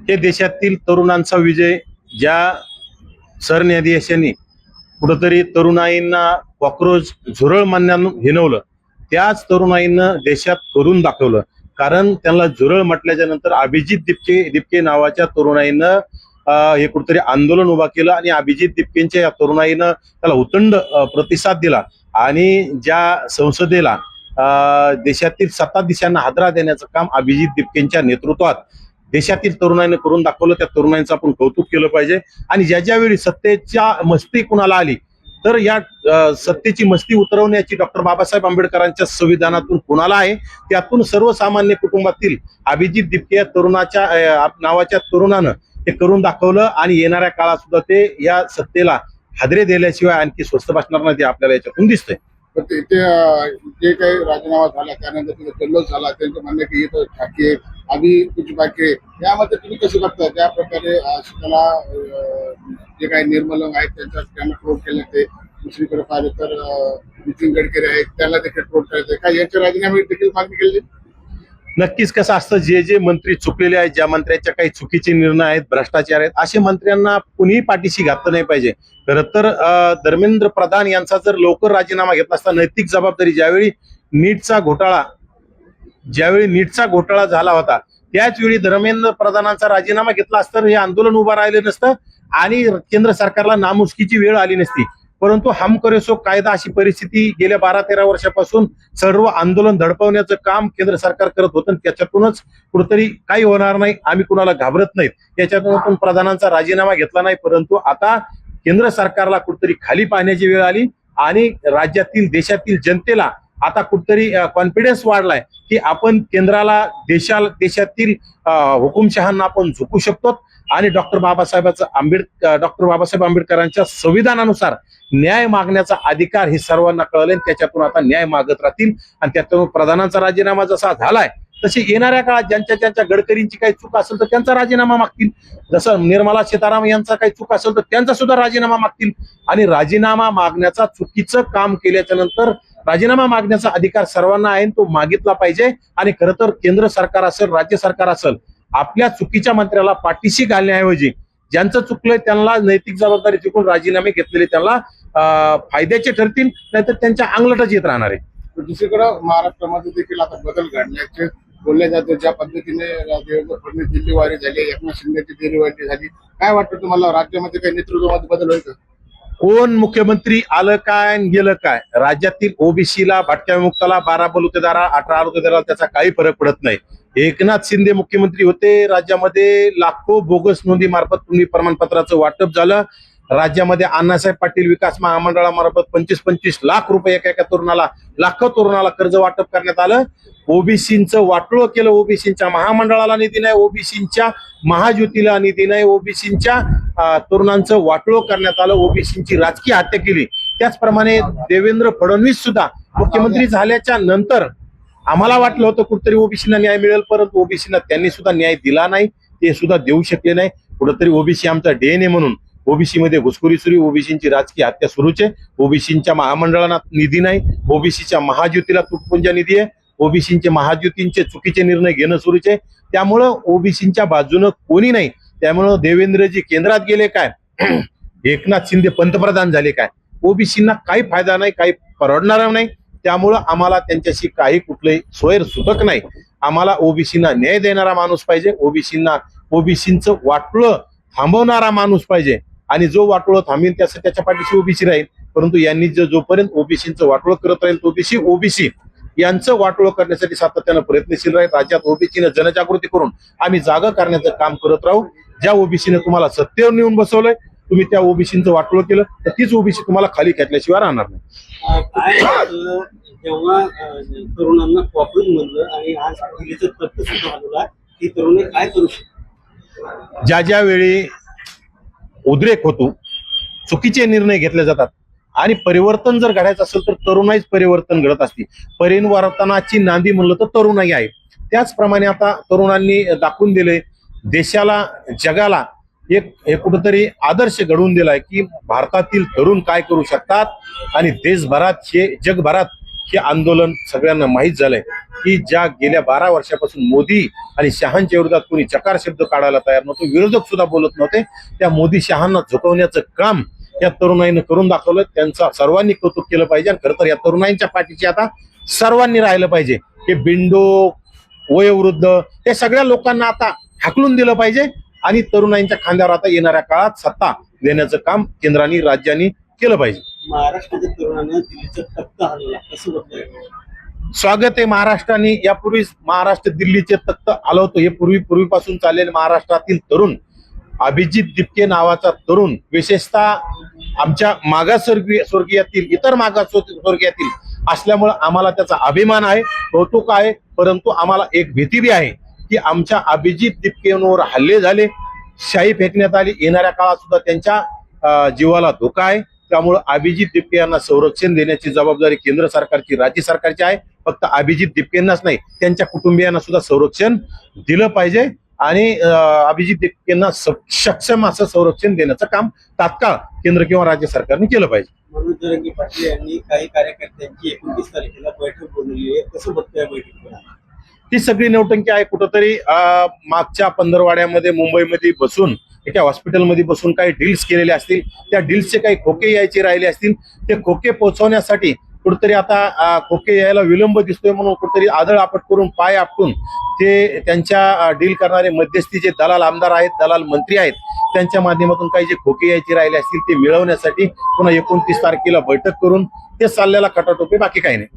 हे देशातील तरुणांचा विजय. ज्या सरन्यायाधीशांनी कुठंतरी तरुणाईंना कॉक्रोच झुरळ मानण्यानं हिनवलं, त्याच तरुणाईनं देशात करून दाखवलं. कारण त्यांना झुरळ म्हटल्याच्या नंतर अभिजित दिपके नावाच्या तरुणाईनं हे कुठेतरी आंदोलन उभा केलं आणि अभिजित दिपकेंच्या या तरुणाईनं त्याला उतंड प्रतिसाद दिला आणि ज्या संसदेला देशातील सत्ताधीशांना हादरा देण्याचं काम अभिजित दिपकेंच्या नेतृत्वात देशातील तरुणाईने करून दाखवलं. त्या तरुणाईंचं आपण कौतुक केलं पाहिजे. आणि ज्यावेळी सत्तेच्या मस्ती कुणाला आली तर या सत्तेची मस्ती उतरवण्याची डॉक्टर बाबासाहेब आंबेडकरांच्या संविधानातून कुणाला आहे, त्यातून सर्वसामान्य कुटुंबातील अभिजित दिपके या तरुणाच्या नावाच्या तरुणानं ते करून दाखवलं. आणि येणाऱ्या काळात सुद्धा ते या सत्तेला हादरे दिल्याशिवाय आणखी स्वस्त बसणार नाही, ते आपल्याला याच्यातून दिसतंय. ते जे काही राजीनामा झाला त्यानंतर तिथे जल्लोष झाला, त्यांचं म्हणणं की इथं ठाके आम्ही कुछ बाकी यामध्ये तुम्ही कसं बघता? त्या प्रकारे त्याला जे काही निर्मलंग आहेत त्यांना ट्रोल केलं, ते दुसरीकडे पाहिलं तर नितीन गडकरी आहेत त्यांना देखील ट्रोल करायचं काय, यांच्या राजीनामे देखील मागणी केली? नक्कीच कसं असतं, जे मंत्री चुकलेले आहेत, ज्या मंत्र्यांच्या काही चुकीचे निर्णय आहेत, भ्रष्टाचार आहेत, असे मंत्र्यांना कुणीही पाठीशी घातलं नाही पाहिजे. खरं तर धर्मेंद्र प्रधान यांचा जर लवकर राजीनामा घेतला असता, नैतिक जबाबदारी ज्यावेळी नीटचा घोटाळा झाला होता त्याच वेळी धर्मेंद्र प्रधानांचा राजीनामा घेतला असता हे आंदोलन उभं राहिलं नसतं आणि केंद्र सरकारला नामुष्कीची वेळ आली नसती. परंतु हम करे सो कायदा अशी परिस्थिती गेल्या 12-13 वर्षापासून सर्व आंदोलन धडपवण्याचं काम केंद्र सरकार करत होतं. त्याच्यातूनच कुठेतरी काही होणार नाही, आम्ही कुणाला घाबरत नाहीत, त्याच्यातून प्रधानांचा राजीनामा घेतला नाही. परंतु आता केंद्र सरकारला कुठेतरी खाली पाहण्याची वेळ आली आणि राज्यातील देशातील जनतेला आता कुठेतरी कॉन्फिडन्स वाढलाय की आपण केंद्राला देशातील हुकुमशहांना आपण झुकू शकतो आणि डॉक्टर बाबासाहेब आंबेडकरांच्या संविधानानुसार न्याय मागण्याचा अधिकार हे सर्वांना कळले. त्याच्यातून आता न्याय मागत राहतील आणि त्यातून प्रधानांचा राजीनामा जसा झालाय तसे येणाऱ्या काळात ज्यांच्या गडकरींची काही चूक असेल तर त्यांचा राजीनामा मागतील, जसं निर्मला सीतारामन यांचा काही चूक असेल तर त्यांचा सुद्धा राजीनामा मागतील. आणि राजीनामा मागण्याचा चुकीचं काम केल्याच्या नंतर राजीनामा मागण्याचा अधिकार सर्वांना आहे, तो मागितला पाहिजे. आणि खरं तर केंद्र सरकार असेल, राज्य सरकार असेल, आपल्या चुकीच्या मंत्र्याला पाठीशी घालण्याऐवजी ज्यांचं चुकलंय त्यांना नैतिक जबाबदारी चुकून राजीनामे घेतलेले त्यांना फायद्याचे ठरतील, नाहीतर त्यांच्या अंगलटच येत राहणार आहे. दुसरीकडे महाराष्ट्रामध्ये देखील आता बदल घडण्याचे बोलले जाते. ज्या पद्धतीने देवेंद्र फडणवीस दिल्लीवारी झाली, एकनाथ शिंदेची दिल्लीवारी झाली, काय वाटतं तुम्हाला राज्यामध्ये काही नेतृत्वामध्ये बदल होईल का? कोण मुख्यमंत्री आलं काय गेलं काय, राज्यातील ओबीसीला, भटक्या विमुक्ताला, 12 बलुतेदारा, 18 बलुतेदाराला त्याचा काही फरक पडत नाही. एकनाथ शिंदे मुख्यमंत्री होते, राज्यामध्ये लाखो बोगस नोंदी मार्फत प्रमाणपत्राचं वाटप झालं. राज्यामध्ये अण्णासाहेब पाटील विकास महामंडळामार्फत 25-25 लाख रुपये एका तरुणाला, लाखो तरुणाला कर्ज वाटप करण्यात आलं. ओबीसींचं वाटोळं केलं, ओबीसींच्या महामंडळाला निधी नाही, ओबीसींच्या महाज्योतीला निधी नाही, ओबीसींच्या तरुणांचं वाटोळं करण्यात आलं, ओबीसींची राजकीय हत्या केली. त्याचप्रमाणे देवेंद्र फडणवीस सुद्धा मुख्यमंत्री झाल्याच्या नंतर आम्हाला वाटलं होतं कुठेतरी ओबीसींना न्याय मिळेल, परंतु ओबीसींना त्यांनी सुद्धा न्याय दिला नाही, ते सुद्धा देऊ शकले नाही. कुठेतरी ओबीसी आमचा डीएनए म्हणून ओबीसी मध्ये घुसखोरी सुरू, ओबीसींची राजकीय हत्या सुरूच आहे. ओबीसींच्या महामंडळांना निधी नाही, ओबीसीच्या महाज्योतीला तुटपुंजा निधी आहे, ओबीसींचे महाज्योतींचे चुकीचे निर्णय घेणं सुरूच आहे. त्यामुळं ओबीसींच्या बाजूनं कोणी नाही. त्यामुळं देवेंद्रजी केंद्रात गेले काय, एकनाथ शिंदे पंतप्रधान झाले काय, ओबीसींना काही फायदा नाही, काही परवडणार नाही. त्यामुळं आम्हाला त्यांच्याशी काही कुठलंही सोयर सुतक नाही. आम्हाला ओबीसींना न्याय देणारा माणूस पाहिजे, ओबीसींचं वाटोळं थांबवणारा माणूस पाहिजे. आणि जो वाटोळं थांबेल त्याच्या पाठीशी ओबीसी राहील. परंतु यांनी जोपर्यंत ओबीसींचं वाटोळं करत राहील, ओबीसी यांचं वाटोळं करण्यासाठी सातत्यानं प्रयत्नशील राहील. राज्यात ओबीसीनं जनजागृती करून आम्ही जागा करण्याचं काम करत राहू. ज्या ओबीसीने तुम्हाला सत्तेवर नेऊन बसवलंय, तुम्ही त्या ओबीसींचं वाटोळं केलं तर तीच ओबीसी तुम्हाला खाली खेचल्याशिवाय राहणार नाही. जेव्हा तरुणांना कॉपरेट म्हणलं आणि आज दिल्लीचं तत्व सुद्धा आलेला, की तरुणी काय करू शकतात? ज्या वेळी उद्रेक होतो, चुकीचे निर्णय घेतले जातात आणि परिवर्तन जर घडायचं असेल तर तरुणाईच परिवर्तन घडत असते. परिवर्तनाची नांदी म्हणलं तर तरुणाई आहे. त्याचप्रमाणे आता तरुणांनी दाखवून दिले, देशाला, जगाला एक कुठेतरी आदर्श घडवून दिलाय की भारतातील तरुण काय करू शकतात आणि देशभरात, जगभरात हे आंदोलन सगळ्यांना माहीत झालंय की ज्या गेल्या 12 वर्षापासून मोदी आणि शहांच्या विरोधात कोणी चकार शब्द काढायला तयार नव्हतो, विरोधक सुद्धा बोलत नव्हते, त्या मोदी शहांना झुकवण्याचं काम या तरुणाईनं करून दाखवलं. त्यांचा सर्वांनी कौतुक केलं पाहिजे. आणि खरं तर या तरुणाईंच्या पाठीशी आता सर्वांनी राहिलं पाहिजे. हे बिंडो, वयोवृद्ध, या सगळ्या लोकांना आता हाकलून दिलं पाहिजे आणि तरुणाईंच्या खांद्यावर आता येणाऱ्या काळात सत्ता देण्याचं काम केंद्राने, राज्यांनी केलं पाहिजे. महाराष्ट्राच्या तरुणांना दिल्लीचं तख्त हलवला, कसं बघताय? स्वागत आहे. महाराष्ट्राने यापूर्वी महाराष्ट्र दिल्लीचे तख्त हलवतो. हे पूर्वीपासून चाललेले महाराष्ट्रातील तरुण, अभिजित दिपके नावाचा तरुण, विशेषतः आमच्या मागासवर्गीयातील, इतर मागासवर्गीयातील असल्यामुळे आम्हाला त्याचा अभिमान आहे, कौतुक आहे. परंतु आम्हाला एक भीती बी आहे की आमच्या अभिजित दिपकेंवर हल्ले झाले, शाई फेकण्यात आली, येणाऱ्या काळात सुद्धा त्यांच्या जीवाला धोका आहे. त्यामुळे अभिजित दिपके यांना संरक्षण देण्याची जबाबदारी केंद्र सरकारची, राज्य सरकारची आहे. फक्त अभिजित दिपकेंनाच नाही, त्यांच्या कुटुंबियांना सुद्धा संरक्षण दिलं पाहिजे आणि अभिजित दिपकेंना सक्षम असं संरक्षण देण्याचं काम तात्काळ केंद्र किंवा राज्य सरकारने केलं पाहिजे. मनोज जरांगे पाटील यांनी काही कार्यकर्त्यांची 29 तारखेला बैठक बोलवली आहे, कसं बघताय बैठकीला? ही सगळी नौटंकी आहे. कुठंतरी मागच्या पंधरवाड्यामध्ये मुंबईमध्ये बसून, एका हॉस्पिटलमध्ये बसून काही डील्स केलेले असतील, त्या डील्सचे काही खोके यायचे राहिले असतील, ते खोके पोहोचवण्यासाठी कुठेतरी आता खोके यायला विलंब दिसतोय म्हणून कुठेतरी आदळ आपट करून, पाय आपटून ते त्यांच्या डील करणारे मध्यस्थी जे दलाल आमदार आहेत, दलाल मंत्री आहेत, त्यांच्या माध्यमातून काही जे खोके यायचे राहिले असतील ते मिळवण्यासाठी पुन्हा 29 तारखेला बैठक करून ते चाललेला खटाटोपे, बाकी काही नाही.